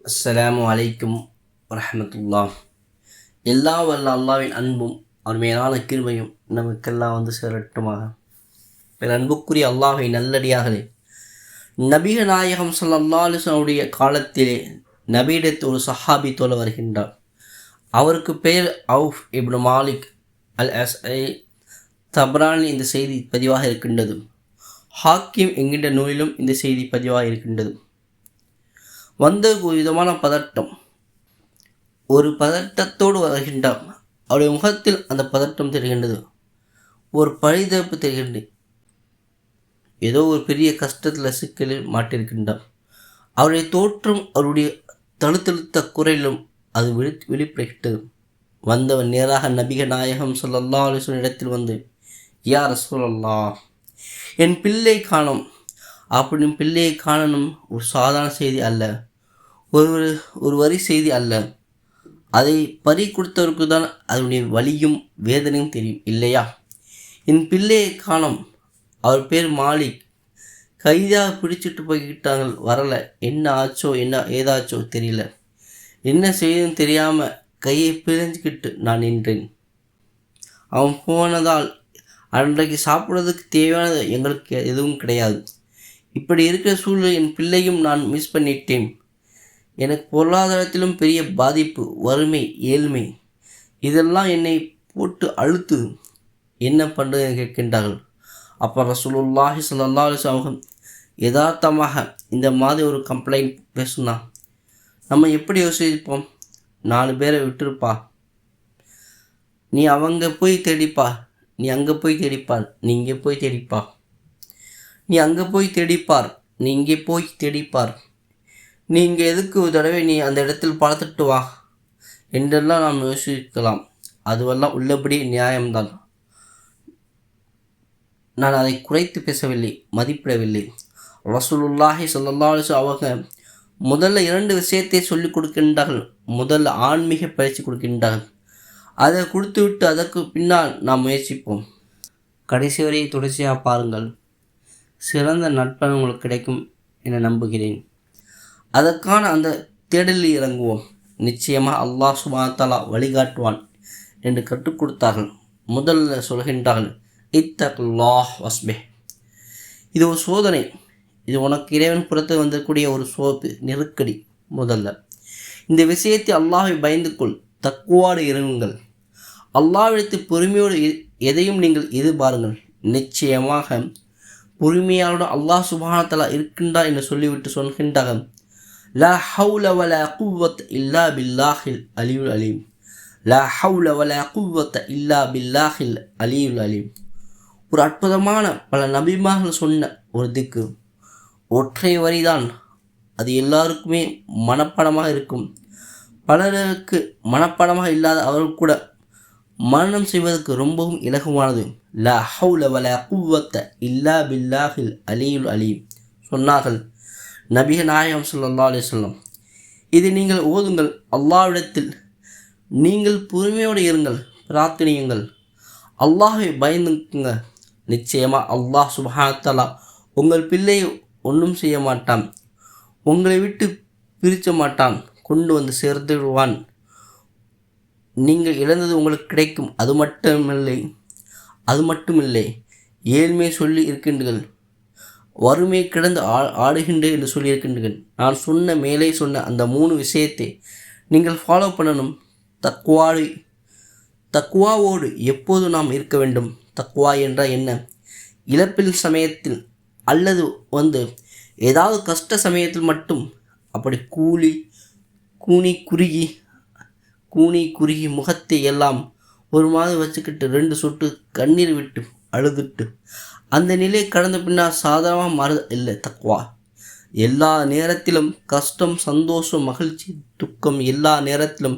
அஸ்ஸலாமு அலைக்கும் வரஹ்மத்துல்லாஹ். எல்லாம் வல்ல அல்லாவின் அன்பும் அவர் மேலான கிருபையும் நமக்கெல்லாம் வந்து சேரட்டுமாக. அன்புக்குரிய அல்லாஹை நல்லடியார்களே, நபிக நாயகம் ஸல்லல்லாஹு அலைஹி வஸல்லம் காலத்திலே நபியிடத்து ஒரு சஹாபி தோழ வருகின்றார். அவருக்கு பெயர் அவுஃப் இப்னு மாலிக் அல் அஸ்ஐ. தப்ரானி இந்த செய்தி பதிவாக இருக்கின்றது. ஹாக்கிம் என்கின்ற நூலிலும் இந்த செய்தி பதிவாக இருக்கின்றது. வந்த ஒரு விதமான பதட்டம், ஒரு பதட்டத்தோடு வருகின்றார். அவருடைய முகத்தில் அந்த பதட்டம் தெரிகின்றது, ஒரு பரிதவிப்பு தெரிகின்றது. ஏதோ ஒரு பெரிய கஷ்டத்தில் சிக்கலில் மாட்டிருக்கின்றார். அவருடைய தோற்றம், அவருடைய தழுத்தழுத்த குரலிலும் அது வெளிப்படுகிறது. வந்தவன் நேராக நபிக நாயகம் ஸல்லல்லாஹு அலைஹி வஸல்லம் இடத்தில் வந்து, யா ரசூலல்லாஹ், என் பிள்ளை காணோம். அப்படின்னு பிள்ளையை காணணும் ஒரு சாதாரண செய்தி அல்ல, ஒரு வரி செய்தி அல்ல. அதை பறி கொடுத்தவருக்கு தான் அதனுடைய வலியும் வேதனையும் தெரியும் இல்லையா? என் பிள்ளையை காணோம், அவர் பேர் மாலிக், கைதாக பிடிச்சிட்டு போய்கிட்டாங்க, வரலை. என்ன ஆச்சோ என்ன ஏதாச்சோ தெரியல, என்ன செய்யுதுன்னு தெரியாமல் கையை பிரிஞ்சுக்கிட்டு நான் நின்றேன். அவன் போனதால் அன்றைக்கு சாப்பிட்றதுக்கு தேவையானது எங்களுக்கு எதுவும் கிடையாது. இப்படி இருக்கிற சூழ்நிலை என் பிள்ளையும் நான் மிஸ் பண்ணிட்டேன். எனக்கு பொருளாதாரத்திலும் பெரிய பாதிப்பு, வறுமை, ஏழ்மை, இதெல்லாம் என்னை போட்டு அழுத்துது. என்ன பண்ணுறதுன்னு கேட்கின்றார்கள். அப்போ ரசூலுல்லாஹி ஸல்லல்லாஹு அலைஹி வஸல்லம் யதார்த்தமாக இந்த மாதிரி ஒரு கம்ப்ளைண்ட் பேசுனா நம்ம எப்படி யோசிப்போம்? 4 பேரை விட்டுருப்பா, நீ அவங்க போய் தேடிப்பா, நீ அங்கே போய் தேடிப்பார், நீ இங்கே போய் தேடிப்பா, நீ அங்கே போய் தேடிப்பார், நீ இங்கே போய் தேடிப்பார், நீங்கள் எதுக்கு ஒரு தடவை நீ அந்த இடத்தில் பார்த்துட்டு வா என்றெல்லாம் நாம் யோசிக்கலாம். அதுவெல்லாம் உள்ளபடி நியாயம்தான். நான் அதை குறைத்து பேசவில்லை, மதிப்பிடவில்லை. ரசூலுல்லாஹி ஸல்லல்லாஹு அலைஹி வஸல்லம் அவங்க முதல்ல 2 விஷயத்தை சொல்லிக் கொடுக்கின்றார்கள். முதல்ல ஆன்மீக பயிற்சி கொடுக்கின்றார்கள். அதை கொடுத்து விட்டு அதற்கு பின்னால் நாம் முயற்சிப்போம். கடைசி வரை தொடர்ச்சியாக பாருங்கள். சிறந்த நட்பன் உங்களுக்கு கிடைக்கும் என நம்புகிறேன். அதற்கான அந்த தேடலில் இறங்குவோம். நிச்சயமாக அல்லாஹ் சுப்ஹானஹு வ தஆலா வழிகாட்டுவான் என்று கற்றுக் கொடுத்தார்கள். முதல்ல சொல்கின்றார்கள், இத்தகுல்லாஹ் வஸ்பிஹ். இது ஒரு சோதனை, இது உனக்கு இறைவன் புறத்து வந்தக்கூடிய ஒரு நெருக்கடி. முதல்ல இந்த விஷயத்தை அல்லாஹை பயந்து கொள், தக்குவாடு இருங்கள். அல்லாஹ்விடத்து பொறுமையோடு எதையும் நீங்கள் எதிர்பாருங்கள். நிச்சயமாக பொறுமையாளோடு அல்லாஹ் சுப்ஹானஹு வ தஆலா இருக்கின்றார் என்று சொல்லிவிட்டு சொல்கின்றார்கள், லா ஹவுல வலா குவ்வத்த இல்லா பில்லாஹில் அலியுல் அலீம். லா ஹவுல வலா குவ்வத்த இல்லா பில்லாஹில் அலியுல் அலீம். ஒரு அற்புதமான பல நபிமார்கள் சொன்ன ஒரு திக்கு, ஒற்றை வரிதான். அது எல்லாருக்குமே மனப்பாடமாக இருக்கும். பலருக்கு மனப்பாடமாக இல்லாத அவர்கள் கூட மரணம் செய்வதற்கு ரொம்பவும் இலகுவானது. லா ஹவுல வலா குவ்வத்த இல்லா பில்லாஹில் அலியுல் அலீம் சொன்னார்கள் நபிக நாயகம் ஸல்லல்லாஹு அலைஹி வஸல்லம். இதை நீங்கள் ஓதுங்கள். அல்லாஹ்விடத்தில் நீங்கள் பொறுமையோடு இருங்கள், பிரார்த்தனையுங்கள், அல்லாஹை பயந்துக்குங்க. நிச்சயமாக அல்லாஹ் சுப்ஹானஹு வ தஆலா உங்கள் பிள்ளையை ஒன்றும் செய்ய மாட்டான், உங்களை விட்டு பிரிக்க மாட்டான், கொண்டு வந்து சேர்த்துடுவான். நீங்கள் இழந்தது உங்களுக்கு கிடைக்கும். அது மட்டுமில்லை, ஏழ்மை சொல்லி இருக்கின்றீர்கள், வறுமை கிடந்து ஆடுகின்றேன் என்று சொல்லியிருக்கின்றீர்கள். நான் சொன்ன மேலே சொன்ன அந்த 3 விஷயத்தை நீங்கள் ஃபாலோ பண்ணணும். தக்குவாவோடு எப்போது நாம் இருக்க வேண்டும். தக்குவா என்றால் என்ன? இழப்பில் சமயத்தில் அல்லது ஏதாவது கஷ்ட சமயத்தில் மட்டும் அப்படி கூனி குறுகி முகத்தை எல்லாம் ஒரு மாதிரி வச்சுக்கிட்டு 2 சொட்டு கண்ணீர் விட்டு அழுதுட்டு அந்த நிலை கடந்த பின்னால் சாதாரணமாக மாறுது இல்லை தக்வா. எல்லா நேரத்திலும் கஷ்டம், சந்தோஷம், மகிழ்ச்சி, துக்கம், எல்லா நேரத்திலும்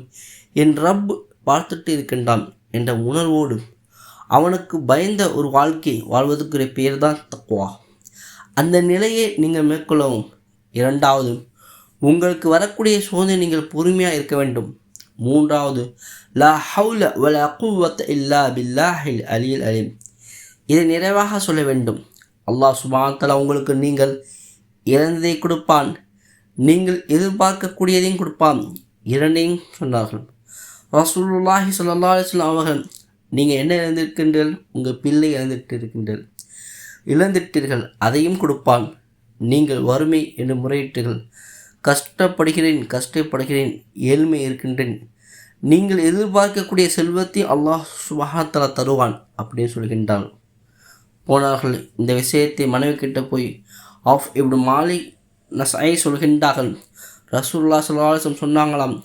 என் ரப் பார்த்துட்டு இருக்கின்றான் என்ற உணர்வோடு அவனுக்கு பயந்த ஒரு வாழ்க்கை வாழ்வதற்குரிய பெயர் தான் தக்வா. அந்த நிலையை நீங்கள் மேற்கொள்ளவும். 2வது, உங்களுக்கு வரக்கூடிய சோதனை நீங்கள் பொறுமையாக இருக்க வேண்டும். 3வது, லா ஹவுல வலா குவ்வத்த இல்லா பில்லாஹில் அலியுல் அலீம். இதை நிறைவாக சொல்ல வேண்டும். அல்லாஹ் சுப்ஹானஹு வ தஆலா உங்களுக்கு நீங்கள் இழந்ததை கொடுப்பான், நீங்கள் எதிர்பார்க்கக்கூடியதையும் கொடுப்பான், இரண்டையும் சொன்னார்கள். ரசூலுல்லாஹி ஸல்லல்லாஹு அலைஹி வஸல்லம் அவர்கள், நீங்கள் என்ன இழந்திருக்கின்றீர்கள்? உங்கள் பிள்ளை இழந்திட்டீர்கள், அதையும் கொடுப்பான். நீங்கள் வறுமை என்று முறையிட்டீர்கள், கஷ்டப்படுகிறேன், ஏழ்மை இருக்கின்றேன், நீங்கள் எதிர்பார்க்கக்கூடிய செல்வத்தை அல்லாஹ் சுப்ஹானஹு வ தஆலா தருவான் அப்படின்னு சொல்கின்றான். போனார்கள். இந்த விஷயத்தை மனைவி கிட்ட போய் ஆஃப் இப்னு மாலிக் நஸ்ஐ சொல்கின்றார்கள், ரசூலுல்லாஹி ஸல்லல்லாஹு அலைஹி வஸல்லம் சொன்னாங்களாம்,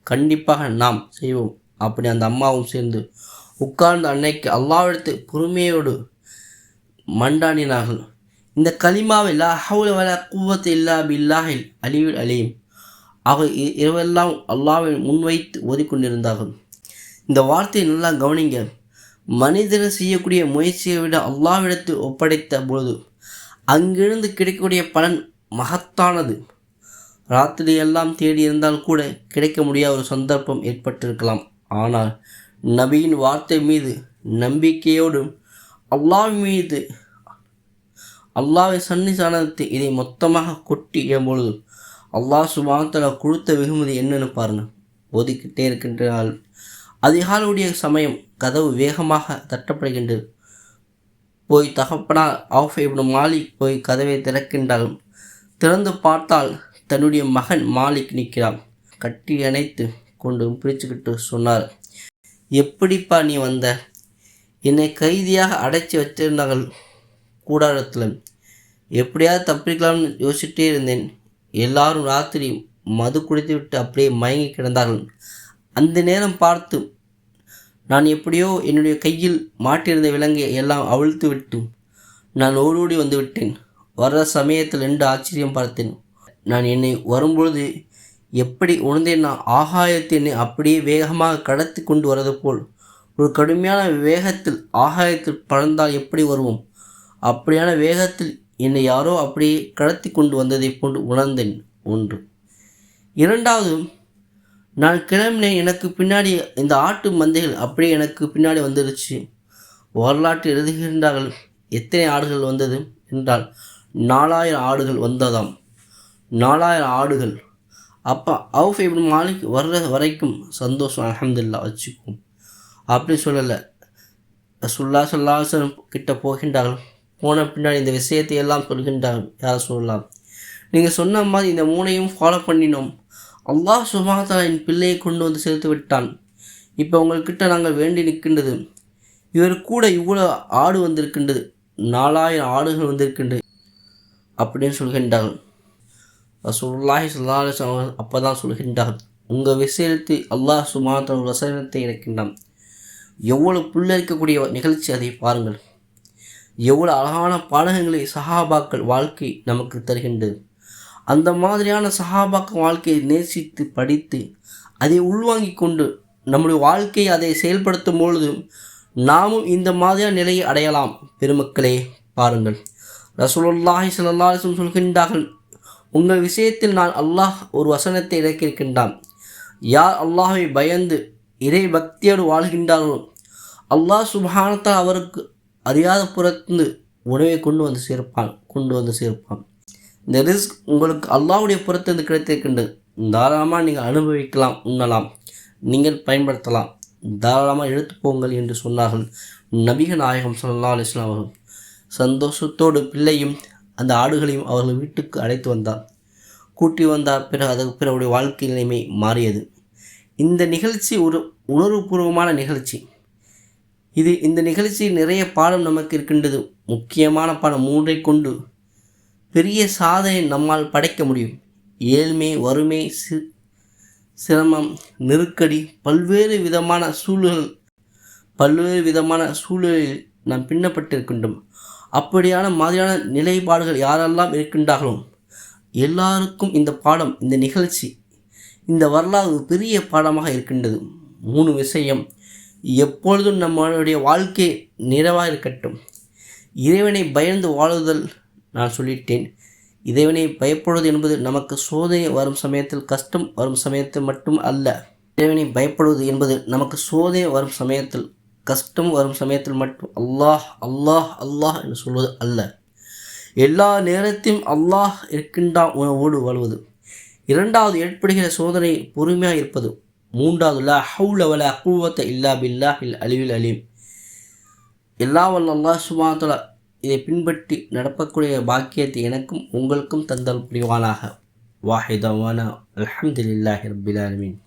கண்டிப்பாக நாம் செய்வோம். அப்படி அந்த அம்மாவும் சேர்ந்து உட்கார்ந்த அன்னைக்கு அல்லாஹ்விடத்து பொறுமையோடு மண்டாடினார்கள். இந்த கலிமாவை லா ஹவ்ல வலா குவத்த இல்லா பில்லாஹில் அலியுல் அலீம் அவர் இரவெல்லாம் அல்லாஹ்வை முன்வைத்து ஓதிக்கொண்டிருந்தார்கள். இந்த வார்த்தையை நல்லா கவனிங்க. மனிதர் செய்யக்கூடிய முயற்சியை விட அல்லாஹ்விடத்து ஒப்படைத்த பொழுது அங்கிருந்து கிடைக்கக்கூடிய பலன் மகத்தானது. ராத்திரி எல்லாம் தேடி இருந்தால் கூட கிடைக்க முடியாத ஒரு சந்தர்ப்பம் ஏற்பட்டிருக்கலாம். ஆனால் நபியின் வார்த்தை மீது நம்பிக்கையோடு அல்லாஹ்வின் சன்னிதானத்தை இதை மொத்தமாக கொட்டிய பொழுது அல்லாஹ் சுப்ஹானஹு வ தஆலா கொடுத்த வெகுமதி என்னன்னு பாருங்கள். ஓதிக்கிட்டே இருக்கின்றால் அதிகாலையுடைய சமயம் கதவு வேகமாக தட்டப்படுகின்றது. போய் தகப்பனார் ஆஃப் இப்னு மாலிக் போய் கதவை திறக்கின்றார்கள். திறந்து பார்த்தால் தன்னுடைய மகன் மாலிக் நிற்கிறான். கட்டி அணைத்து கொண்டு பிடிச்சுக்கிட்டு சொன்னார், எப்படிப்பா நீ வந்த? என்னை கைதியாக அடைச்சி வச்சிருந்தார்கள் கூடாரத்தில், எப்படியாவது தப்பிக்கலாம்னு யோசிச்சுட்டே இருந்தேன். எல்லாரும் ராத்திரி மது குடித்து விட்டு அப்படியே மயங்கி கிடந்தார்கள். அந்த நேரம் பார்த்து நான் எப்படியோ என்னுடைய கையில் மாட்டியிருந்த விலங்கை எல்லாம் அவிழ்த்து விட்டு நான் ஓடோடி வந்து விட்டேன். வர்ற சமயத்தில் 2 ஆச்சரியம் பார்த்தேன். நான் என்னை வரும்பொழுது எப்படி உணர்ந்தேன்னா, ஆகாயத்தை என்னை அப்படியே வேகமாக கடத்தி கொண்டு வரது போல் ஒரு கடுமையான வேகத்தில் ஆகாயத்தில் பறந்தால் எப்படி வருவோம், அப்படியான வேகத்தில் என்னை யாரோ அப்படியே கடத்தி கொண்டு வந்ததை போன்று உணர்ந்தேன். 1. 2வது, நான் கிளம்பினேன். எனக்கு பின்னாடி இந்த ஆட்டு மந்தைகள் அப்படியே எனக்கு பின்னாடி வந்துருச்சு. வரலாற்று எழுதுகின்றார்கள், எத்தனை ஆடுகள் வந்தது என்றால் 4000 ஆடுகள் வந்ததாம். 4000 ஆடுகள். அப்போ அவுஃப் இப்னு மாலிக் வர்ற வரைக்கும் சந்தோஷம், அல்ஹம்துலில்லாஹ் வச்சுக்கும் அப்படி சொல்லலை. ரசூலுல்லாஹி ஸல்லல்லாஹு அலைஹி வஸல்லம் கிட்ட போகின்றார்கள். போன பின்னாடி இந்த விஷயத்தை எல்லாம் சொல்கின்றார்கள். யார் சொல்லலாம், நீங்கள் சொன்ன மாதிரி இந்த 3ஐயும் ஃபாலோ பண்ணினோம். அல்லாஹ் சுப்ஹானஹு வ தஆலா என் பிள்ளையை கொண்டு வந்து சேர்த்து விட்டான். இப்போ உங்கள்கிட்ட நாங்கள் வேண்டி நிற்கின்றது, இவர் கூட இவ்வளோ ஆடு வந்திருக்கின்றது, 4000 ஆடுகள் வந்திருக்கின்றது அப்படின்னு சொல்கின்றார்கள். ரசூலுல்லாஹி ஸல்லல்லாஹு அலைஹி வஸல்லம் அப்போ தான் சொல்கின்றார்கள், உங்கள் விஷயத்தை அல்லாஹ் சுப்ஹானஹு வ தஆலா வசனத்தை இறக்கின்றான். எவ்வளோ புல்லரிக்கக்கூடிய நிகழ்ச்சி, அதை பாருங்கள். எவ்வளோ அழகான பாடகங்களை சஹாபாக்கள் வாழ்க்கை நமக்கு தருகின்றது. அந்த மாதிரியான சஹாபாக்கள் வாழ்க்கையை நேசித்து படித்து அதை உள்வாங்கிக் கொண்டு நம்முடைய வாழ்க்கையை அதை செயல்படுத்தும் பொழுது நாமும் இந்த மாதிரியான நிலையை அடையலாம். பெருமக்களே பாருங்கள், ரசூலுல்லாஹி ஸல்லல்லாஹு அலைஹி வஸல்லம் சொல்கின்றார்கள், உங்கள் விஷயத்தில் நான் அல்லாஹ் ஒரு வசனத்தை இறக்கியிருக்கின்றான். யார் அல்லாஹை பயந்து இறை பக்தியோடு வாழ்கின்றார்களோ அல்லாஹ் சுப்ஹானஹு வ தஆலா அவருக்கு அறியாத புறத்து உணவை கொண்டு வந்து சேர்ப்பான். இந்த ரிஸ்க் உங்களுக்கு அல்லாஹ்வுடைய புறத்திலிருந்து கிடைத்திருக்கின்றது. தாராளமாக நீங்கள் அனுபவிக்கலாம், உண்ணலாம், நீங்கள் பயன்படுத்தலாம், தாராளமாக எடுத்து போங்கள் என்று சொன்னார்கள் நபிகள் நாயகம் ஸல்லல்லாஹு அலைஹி வஸல்லம் அவர்கள். சந்தோஷத்தோடு பிள்ளையும் அந்த ஆடுகளையும் அவர்கள் வீட்டுக்கு அழைத்து வந்தார். கூட்டி வந்தார். பிறகு அதற்கு பிறகுடைய வாழ்க்கை நிலைமை மாறியது. இந்த நிகழ்ச்சி ஒரு உணர்வுபூர்வமான நிகழ்ச்சி. இந்த நிகழ்ச்சி நிறைய பாடம் நமக்கு இருக்கின்றது. முக்கியமான பாடம் 3ஐ கொண்டு பெரிய சாதனை நம்மால் படைக்க முடியும். ஏழ்மை, வறுமை, சிரமம், நெருக்கடி, பல்வேறு விதமான சூழலில் நாம் பின்னப்பட்டிருக்கின்றோம். அப்படியான மாதிரியான நிலைப்பாடுகள் யாரெல்லாம் இருக்கின்றார்களோ எல்லாருக்கும் இந்த பாடம், இந்த நிகழ்ச்சி, இந்த வரலாறு பெரிய பாடமாக இருக்கின்றது. 3 விஷயம். எப்பொழுதும் நம்மளுடைய வாழ்க்கை நிறைவாக இருக்கட்டும். இறைவனை பயந்து வாழுதல், நான் சொல்லிட்டேன். இறைவனை பயப்படுவது என்பது நமக்கு சோதனை வரும் சமயத்தில், கஷ்டம் வரும் சமயத்தில் மட்டும் அல்ல. இறைவனை பயப்படுவது என்பது நமக்கு சோதனை வரும் சமயத்தில், கஷ்டம் வரும் சமயத்தில் மட்டும் அல்லாஹ் அல்லாஹ் அல்லாஹ் என்று சொல்வது அல்ல. எல்லா நேரத்தையும் அல்லாஹ் இருக்கின்றான் உணவோடு வாழ்வது. இரண்டாவது ஏற்படுகிற சோதனை பொறுமையாக இருப்பது. மூன்றாவது லா ஹவுல வலா குவத்த இல்லா பில்லாஹில் அலிவில் அலீம். எல்லாம் வல்ல அல்லாஹ் சுப்ஹானஹு வ தஆலா இதை பின்பற்றி நடக்கக்கூடிய பாக்கியத்தை எனக்கும் உங்களுக்கும் தந்தல் புரிவானாக. வாஹிதவானா அல்ஹம்துலில்லாஹி ரப்பில் ஆலமீன்.